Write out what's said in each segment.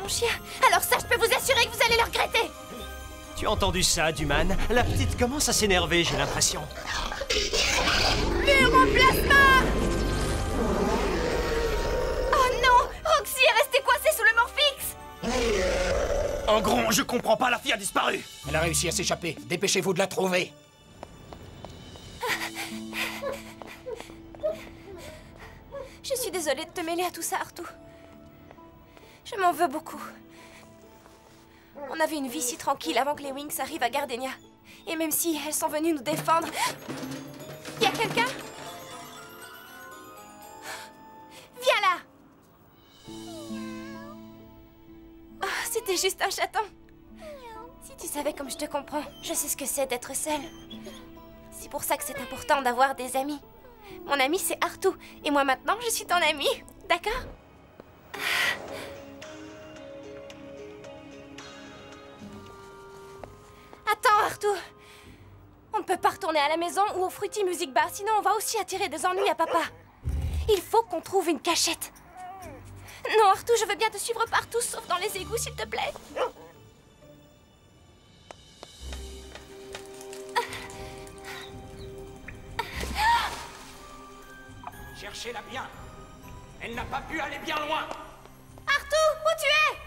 mon chien. Alors ça, je peux vous assurer que vous allez le regretter. Tu as entendu ça, Duman? La petite commence à s'énerver, j'ai l'impression. Mur en plasma! Oh non! Roxy est restée coincée sous le Morphix! En gros, je comprends pas, la fille a disparu. Elle a réussi à s'échapper. Dépêchez-vous de la trouver. Je suis désolée de te mêler à tout ça, Arthur. Je m'en veux beaucoup. On avait une vie si tranquille avant que les Wings arrivent à Gardenia. Et même si elles sont venues nous défendre... Y a quelqu'un? Viens là! Oh, c'était juste un chaton. Si tu savais comme je te comprends, je sais ce que c'est d'être seule. C'est pour ça que c'est important d'avoir des amis. Mon ami, c'est Arthur. Et moi, maintenant, je suis ton ami. D'accord? Attends, Arthur. On ne peut pas retourner à la maison ou au Fruity Music Bar, sinon on va aussi attirer des ennuis à papa. Il faut qu'on trouve une cachette. Non, Arthur, je veux bien te suivre partout, sauf dans les égouts, s'il te plaît. Cherchez-la bien. Elle n'a pas pu aller bien loin. Arthur, où tu es?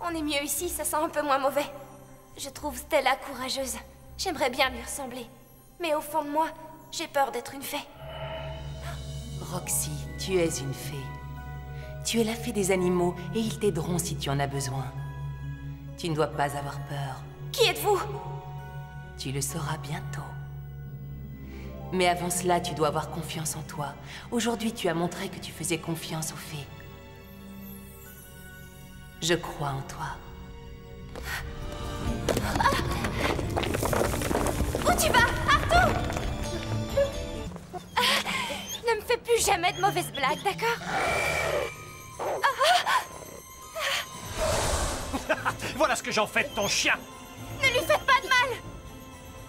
On est mieux ici, ça sent un peu moins mauvais. Je trouve Stella courageuse. J'aimerais bien lui ressembler. Mais au fond de moi, j'ai peur d'être une fée. Roxy, tu es une fée. Tu es la fée des animaux et ils t'aideront si tu en as besoin. Tu ne dois pas avoir peur. Qui êtes-vous? Tu le sauras bientôt. Mais avant cela, tu dois avoir confiance en toi. Aujourd'hui, tu as montré que tu faisais confiance aux fées. Je crois en toi. Où tu vas, Arthur? Ne me fais plus jamais de mauvaises blagues, d'accord? Voilà ce que j'en fais de ton chien. Ne lui faites pas de mal!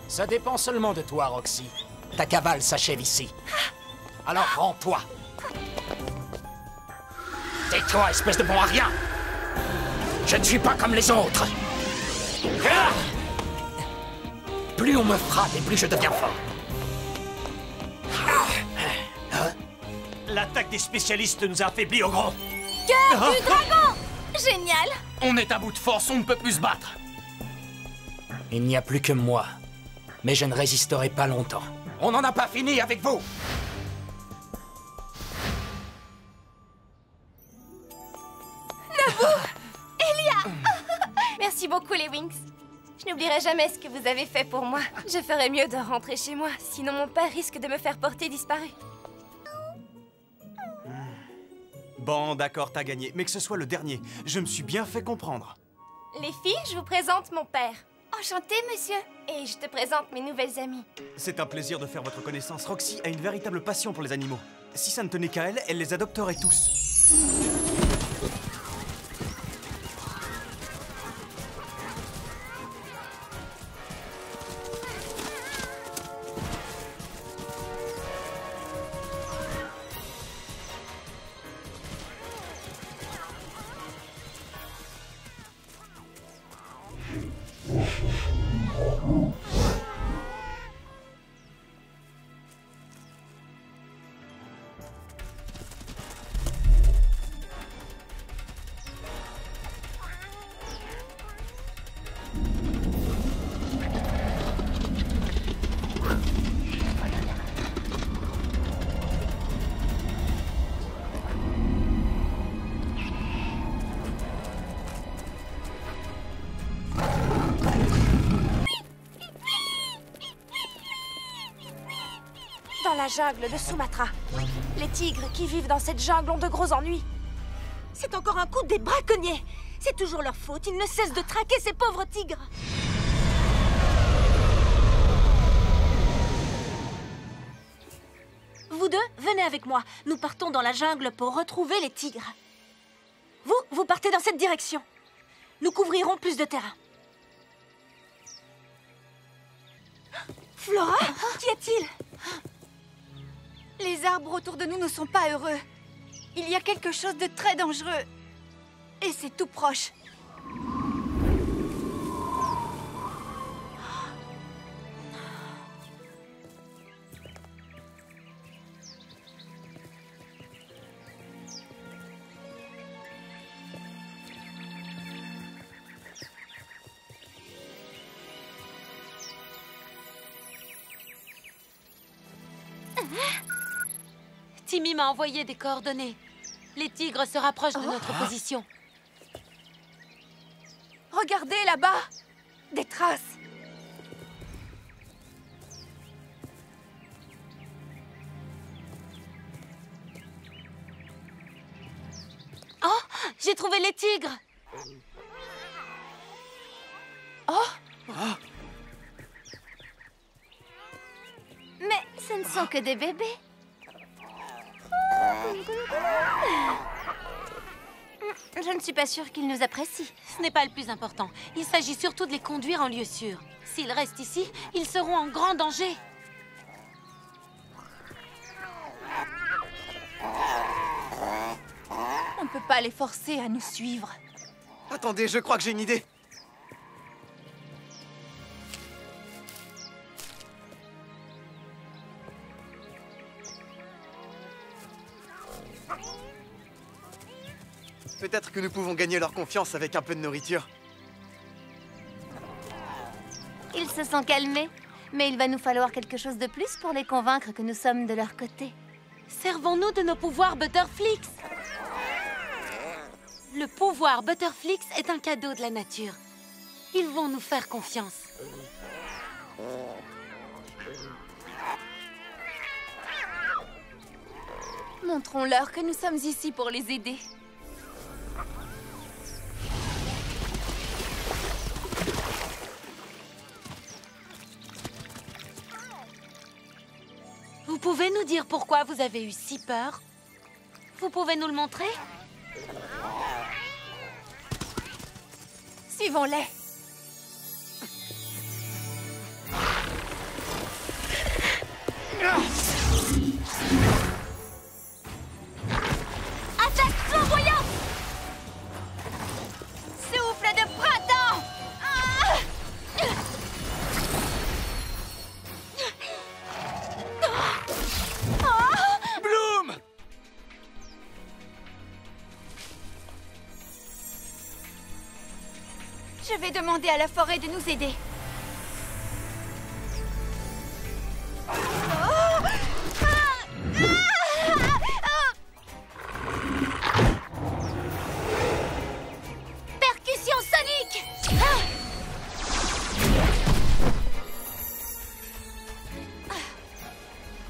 Ça dépend seulement de toi, Roxy. Ta cavale s'achève ici. Alors rends-toi. Tais-toi, espèce de bon à rien. Je ne suis pas comme les autres. Ah! Plus on me frappe et plus je deviens fort. L'attaque des spécialistes nous a affaiblis au grand. Cœur du dragon! Génial! On est à bout de force, on ne peut plus se battre. Il n'y a plus que moi. Mais je ne résisterai pas longtemps. On n'en a pas fini avec vous. Merci beaucoup, les Wings. Je n'oublierai jamais ce que vous avez fait pour moi. Je ferais mieux de rentrer chez moi, sinon mon père risque de me faire porter disparu. Bon, d'accord, t'as gagné. Mais que ce soit le dernier. Je me suis bien fait comprendre. Les filles, je vous présente mon père. Enchanté, monsieur. Et je te présente mes nouvelles amies. C'est un plaisir de faire votre connaissance. Roxy a une véritable passion pour les animaux. Si ça ne tenait qu'à elle, elle les adopterait tous. Dans la jungle de Sumatra. Les tigres qui vivent dans cette jungle ont de gros ennuis. C'est encore un coup des braconniers. C'est toujours leur faute. Ils ne cessent de traquer ces pauvres tigres. Vous deux, venez avec moi. Nous partons dans la jungle pour retrouver les tigres. Vous partez dans cette direction. Nous couvrirons plus de terrain. Flora, qu'y a-t-il? Les arbres autour de nous ne sont pas heureux. Il y a quelque chose de très dangereux. Et c'est tout proche. Timmy m'a envoyé des coordonnées. Les tigres se rapprochent de notre position. Regardez là-bas! Des traces! Oh! J'ai trouvé les tigres! Mais ce ne sont que des bébés. Je ne suis pas sûre qu'ils nous apprécient. Ce n'est pas le plus important. Il s'agit surtout de les conduire en lieu sûr. S'ils restent ici, ils seront en grand danger. On ne peut pas les forcer à nous suivre. Attendez, je crois que j'ai une idée. Peut-être que nous pouvons gagner leur confiance avec un peu de nourriture. Ils se sont calmés, mais il va nous falloir quelque chose de plus pour les convaincre que nous sommes de leur côté. Servons-nous de nos pouvoirs Butterflix. Le pouvoir Butterflix est un cadeau de la nature. Ils vont nous faire confiance. Montrons-leur que nous sommes ici pour les aider. Vous pouvez nous dire pourquoi vous avez eu si peur? Vous pouvez nous le montrer? Suivons-les. Attaque flamboyante! Souffle de printemps! Bloom! Je vais demander à la forêt de nous aider. Percussion sonique!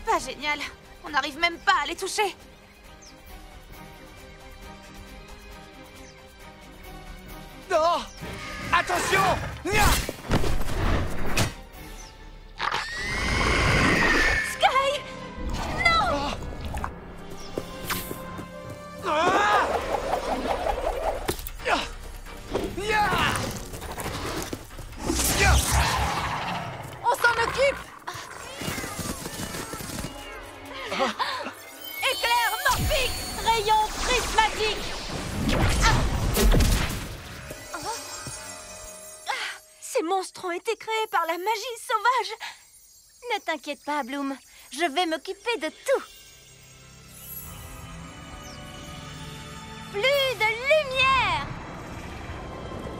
Pas génial. On n'arrive même pas à les toucher. Non! Attention! Nya! Sky! Non! Ah! Ya! Ya! Ya! On s'en occupe! Éclair morphique! Rayon prismatique! Ces monstres ont été créés par la magie sauvage. Ne t'inquiète pas, Bloom. Je vais m'occuper de tout. Flux de lumière!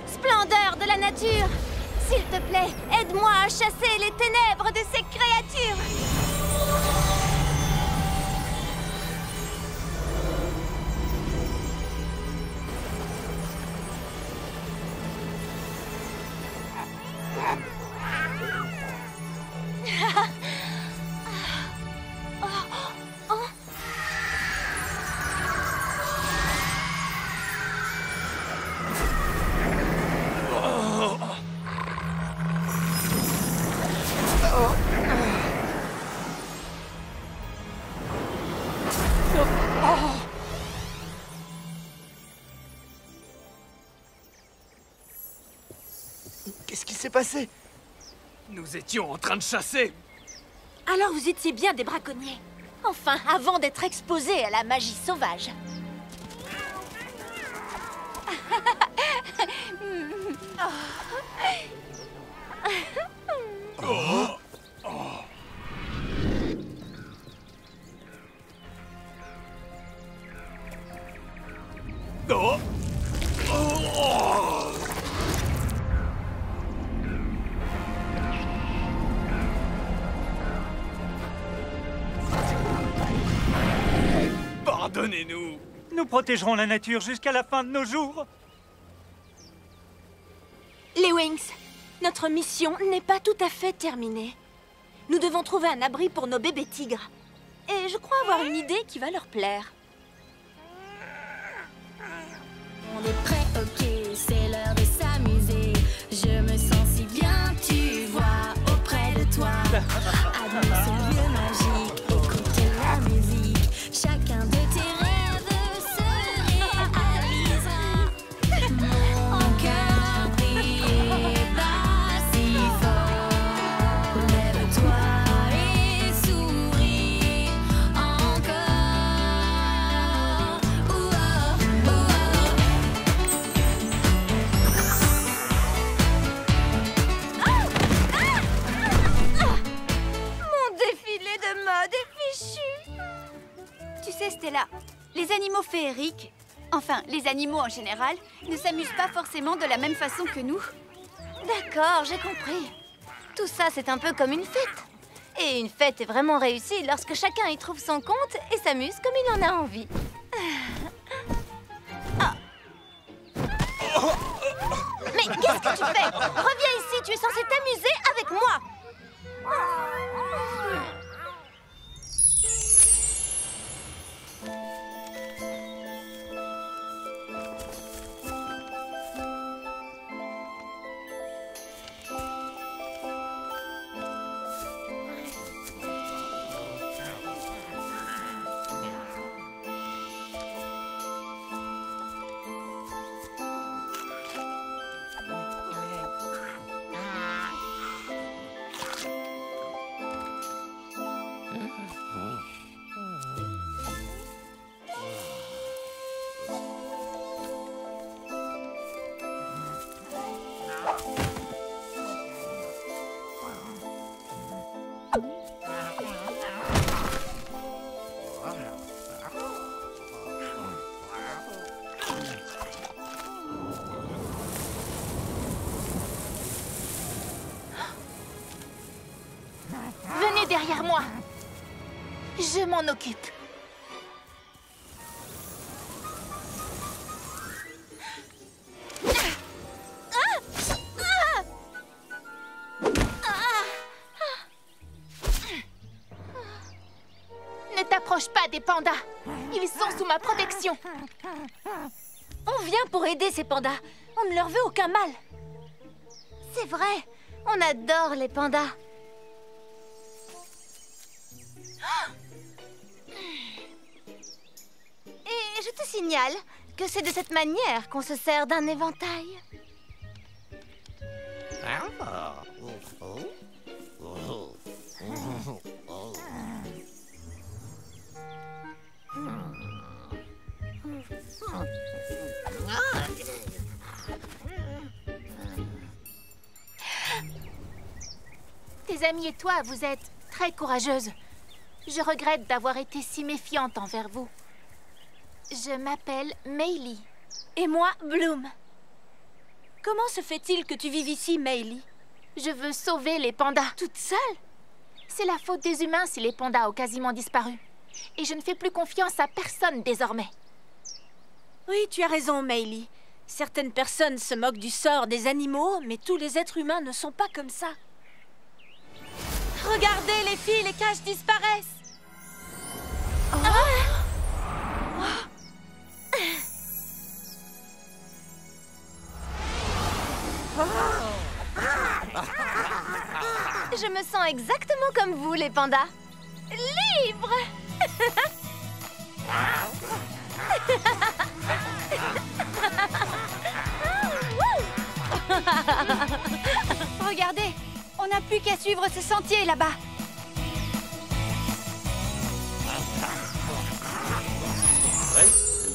Splendeur de la nature! S'il te plaît, aide-moi à chasser les ténèbres de ces créatures! Qu'est-ce qui s'est passé? Nous étions en train de chasser. Alors vous étiez bien des braconniers. Enfin, avant d'être exposés à la magie sauvage. Pardonnez-nous. Nous protégerons la nature jusqu'à la fin de nos jours. Les Wings, notre mission n'est pas tout à fait terminée. Nous devons trouver un abri pour nos bébés tigres. Et je crois avoir une idée qui va leur plaire. On est prêt, ok, c'est l'heure de s'amuser. Je me sens si bien, tu vois, auprès de toi. Admire ce lieu magique, écoutez la musique. Chacun de tes rêves se réalisera. Mon cœur brille, bat si fort. Lève-toi et souris encore. Mon défilé de mode est fichu. Tu sais, Stella, les animaux féeriques, enfin, les animaux en général, ne s'amusent pas forcément de la même façon que nous. D'accord, j'ai compris. Tout ça, c'est un peu comme une fête. Et une fête est vraiment réussie lorsque chacun y trouve son compte et s'amuse comme il en a envie. Mais qu'est-ce que tu fais? Reviens ici, tu es censé t'amuser avec moi. Venez derrière moi. Je m'en occupe. Ne t'approche pas des pandas. Ils sont sous ma protection. On vient pour aider ces pandas. On ne leur veut aucun mal. C'est vrai, on adore les pandas. Et je te signale que c'est de cette manière qu'on se sert d'un éventail. Tes amis et toi, vous êtes très courageuses. Je regrette d'avoir été si méfiante envers vous. Je m'appelle Meili. Et moi, Bloom. Comment se fait-il que tu vives ici, Meili? Je veux sauver les pandas. Toute seule? C'est la faute des humains si les pandas ont quasiment disparu. Et je ne fais plus confiance à personne désormais. Oui, tu as raison, Meili. Certaines personnes se moquent du sort des animaux, mais tous les êtres humains ne sont pas comme ça. Regardez, les filles, les cages disparaissent. Je me sens exactement comme vous, les pandas. Libre. Regardez, on n'a plus qu'à suivre ce sentier là-bas.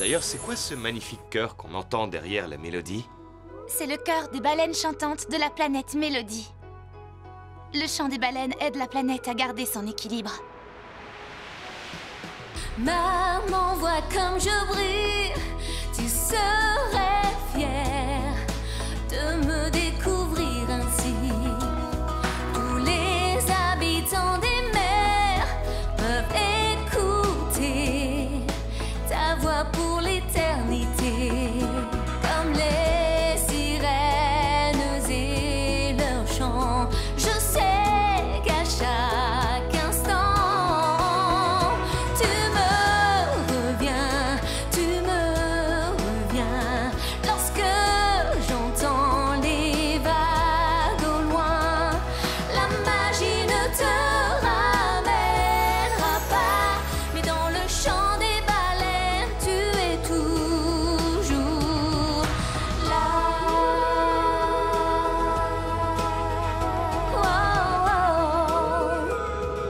D'ailleurs, c'est quoi ce magnifique chœur qu'on entend derrière la mélodie? C'est le chœur des baleines chantantes de la planète Mélodie. Le chant des baleines aide la planète à garder son équilibre. Maman, vois comme je brille, tu serais fière de me découvrir ainsi. Tous les habitants des mers peuvent écouter ta voix pour l'éternité, comme les sirènes et leurs chants. Je sais qu'à chaque instant, tu me reviens lorsque j'entends les vagues au loin. La magie ne te ramènera pas, mais dans le chant des baleines, tu es toujours là.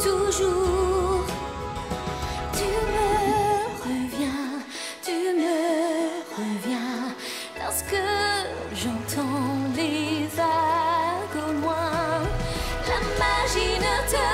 Toujours, tu me reviens lorsque j'entends les vagues au loin. La magie ne te